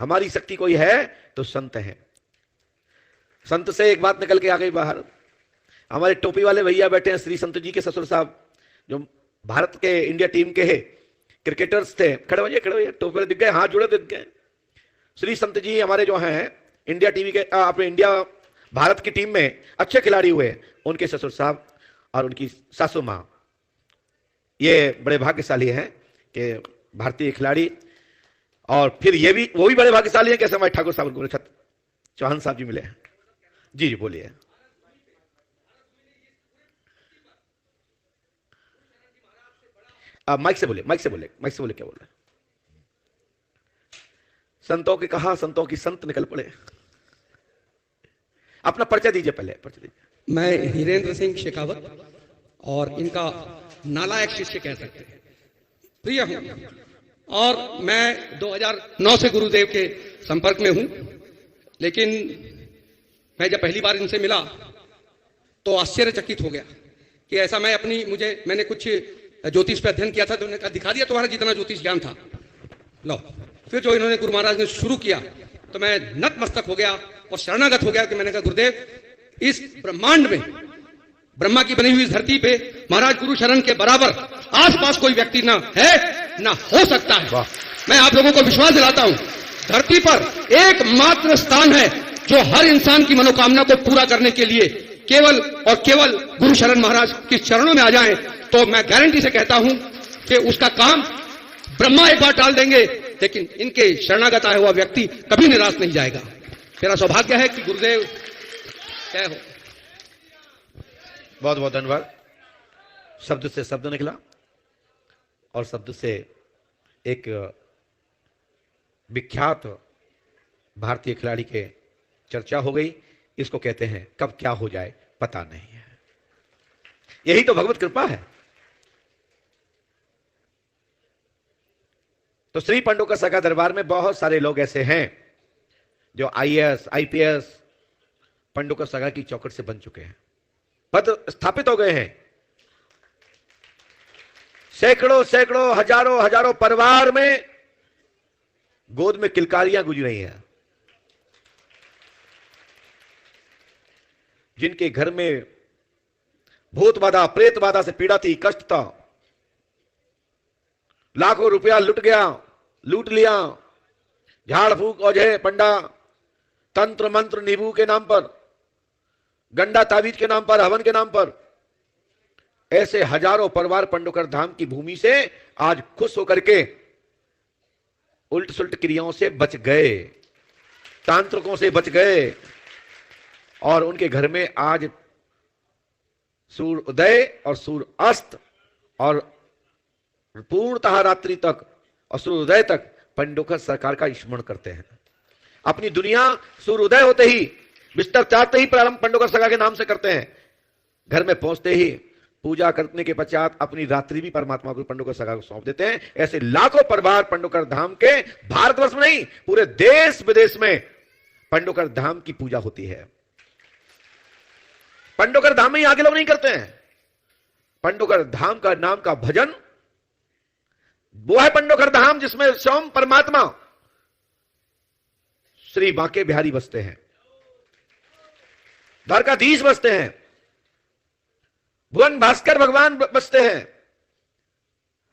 हमारी शक्ति कोई है तो संत है। संत से एक बात निकल के आ गई बाहर। हमारे टोपी वाले भैया बैठे हैं, श्री संत जी के ससुर साहब, जो भारत के इंडिया टीम के क्रिकेटर्स थे। खड़े हो जाइए, टोपी वाले दिख गए, हाथ जुड़े दिख गए। श्री संत जी हमारे जो हैं इंडिया टीवी के, अपने इंडिया भारत की टीम में अच्छे खिलाड़ी हुए, उनके ससुर साहब और उनकी सासू माँ, ये बड़े भाग्यशाली हैं कि भारतीय खिलाड़ी। और फिर ये भी, वो भी बड़े भाग्यशाली हैं कैसे हमारे ठाकुर साहब गुरुछत चौहान साहब जी मिले हैं। जी जी बोलिए। माइक से बोले, क्या बोल रहे? संतों की कहा, संतों की संत निकल पड़े। अपना परिचय दीजिए, पहले परिचय दीजिए। मैं हीरेंद्र सिंह शेखावत और इनका नालायक शिष्य कह सकते हैं, प्रिय हूं। और मैं 2009 से गुरुदेव के संपर्क में हूं, लेकिन मैं जब पहली बार इनसे मिला तो आश्चर्यचकित हो गया कि ऐसा मैंने कुछ ज्योतिष पे अध्ययन किया था, तो उन्होंने कहा दिखा दिया तुम्हारा जितना ज्योतिष ज्ञान था, लो। फिर जो इन्होंने गुरु महाराज ने शुरू किया तो मैं नतमस्तक हो गया और शरणागत हो गया कि मैंने कहा गुरुदेव, इस ब्रह्मांड में, ब्रह्मा की बनी हुई इस धरती पे महाराज गुरु शरण के बराबर आसपास कोई व्यक्ति ना है ना हो सकता है। मैं आप लोगों को विश्वास दिलाता हूं, धरती पर एकमात्र स्थान है जो हर इंसान की मनोकामना को पूरा करने के लिए केवल और केवल गुरु शरण महाराज के चरणों में आ जाएं, तो मैं गारंटी से कहता हूं कि उसका काम ब्रह्मा एक बार टाल देंगे, लेकिन इनके शरणागत आया हुआ व्यक्ति कभी निराश नहीं जाएगा। मेरा सौभाग्य है कि गुरुदेव क्या हो। बहुत बहुत धन्यवाद। शब्द से शब्द निकला और शब्द से एक विख्यात भारतीय खिलाड़ी के चर्चा हो गई। इसको कहते हैं कब क्या हो जाए पता नहीं है। यही तो भगवत कृपा है। तो श्री पंडोकर सगा दरबार में बहुत सारे लोग ऐसे हैं जो आईएएस आईपीएस पंडोकर सगा की चौखट से बन चुके हैं, पद स्थापित हो गए हैं। सैकड़ों सैकड़ों हजारों हजारों परिवार में गोद में किलकारियां गुजर रही हैं। जिनके घर में भूत बाधा प्रेत बाधा से पीड़ा थी, कष्ट था, लाखों रुपया लूट लिया, झाड़ फूक औजे पंडा, तंत्र मंत्र नींबू के नाम पर, गंडा तावीज के नाम पर, हवन के नाम पर, ऐसे हजारों परिवार पंडोकर धाम की भूमि से आज खुश होकर के उल्ट सुल्ट क्रियाओं से बच गए, तांत्रिकों से बच गए। और उनके घर में आज सूर्य उदय और सूर्य अस्त और पूर्णतः रात्रि तक और सूर्योदय तक पंडोकर सरकार का स्मरण करते हैं। अपनी दुनिया सूर्योदय होते ही, बिस्तर चाहते ही प्रारंभ पंडोकर सगा के नाम से करते हैं। घर में पहुंचते ही पूजा करने के पश्चात अपनी रात्रि भी परमात्मा को पंडोकर सगा को सौंप देते हैं। ऐसे लाखों परिवार पंडोकर धाम के, भारतवर्ष में नहीं पूरे देश विदेश में पंडोकर धाम की पूजा होती है। पंडोकर धाम में ही आगे लोग नहीं करते हैं। पंडोकर धाम का नाम का भजन वो है पंडोकर धाम जिसमें स्वयं परमात्मा श्री बांके बिहारी बसते हैं, द्वारकाधीश बसते हैं, भुवन भास्कर भगवान बसते हैं,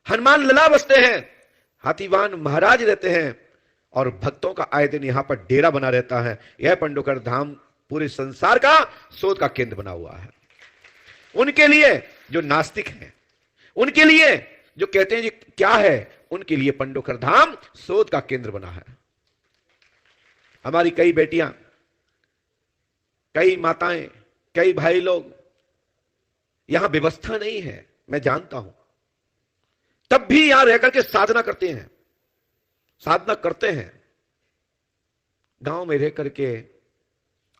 हनुमान लला बसते हैं, हाथीवान महाराज रहते हैं और भक्तों का आए दिन यहां पर डेरा बना रहता है। यह पंडोकर धाम पूरे संसार का शोध का केंद्र बना हुआ है। उनके लिए जो नास्तिक हैं, उनके लिए जो कहते हैं जी क्या है, उनके लिए पंडोकर धाम शोध का केंद्र बना है। हमारी कई बेटियां, कई माताएं, कई भाई लोग, यहां व्यवस्था नहीं है, मैं जानता हूं, तब भी यहां रहकर के साधना करते हैं, साधना करते हैं। गांव में रह करके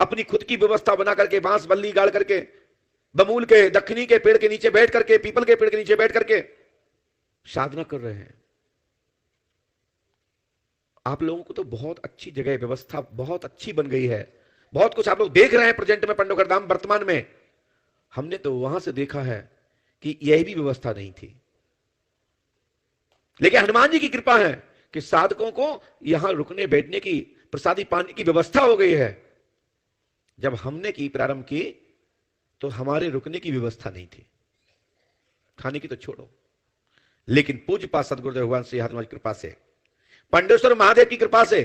अपनी खुद की व्यवस्था बना करके, बांस बल्ली गाड़ करके, बमूल के दक्षिणी के पेड़ के नीचे बैठ करके, पीपल के पेड़ के नीचे बैठ करके साधना कर रहे हैं। आप लोगों को तो बहुत अच्छी जगह, व्यवस्था बहुत अच्छी बन गई है, बहुत कुछ आप लोग देख रहे हैं प्रेजेंट में पंडोकर धाम वर्तमान में। हमने तो वहां से देखा है कि यह भी व्यवस्था नहीं थी, लेकिन हनुमान जी की कृपा है कि साधकों को यहां रुकने बैठने की, प्रसादी पानी की व्यवस्था हो गई है। जब हमने की प्रारंभ की तो हमारे रुकने की व्यवस्था नहीं थी, खाने की तो छोड़ो। लेकिन पूज्य पाद सदगुरुदेव भगवान श्री महाराज की कृपा से, पंडेश्वर महादेव की कृपा से,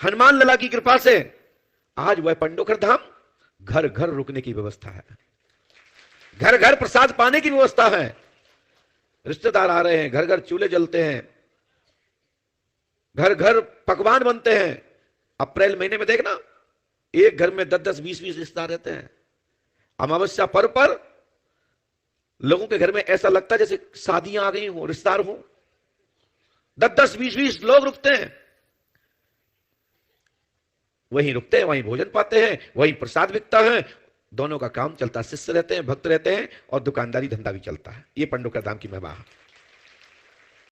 हनुमान लला की कृपा से आज वह पंडोखर धाम घर घर रुकने की व्यवस्था है, घर घर प्रसाद पाने की व्यवस्था है। रिश्तेदार आ रहे हैं, घर घर चूल्हे जलते हैं, घर घर पकवान बनते हैं। अप्रैल महीने में देखना, एक घर में 10-10, 20-20 रिश्तेदार रहते हैं। अमावस्या पर्व पर लोगों के घर में ऐसा लगता है जैसे शादियां आ गई हो, रिश्तेदार हो। 10-10, 20-20 लोग रुकते हैं, वहीं रुकते हैं, वहीं भोजन पाते हैं, वहीं प्रसाद बिकता है। दोनों का काम चलता है, शिष्य रहते हैं, भक्त रहते हैं और दुकानदारी धंधा भी चलता है। ये पंडोखर धाम की महिमा है।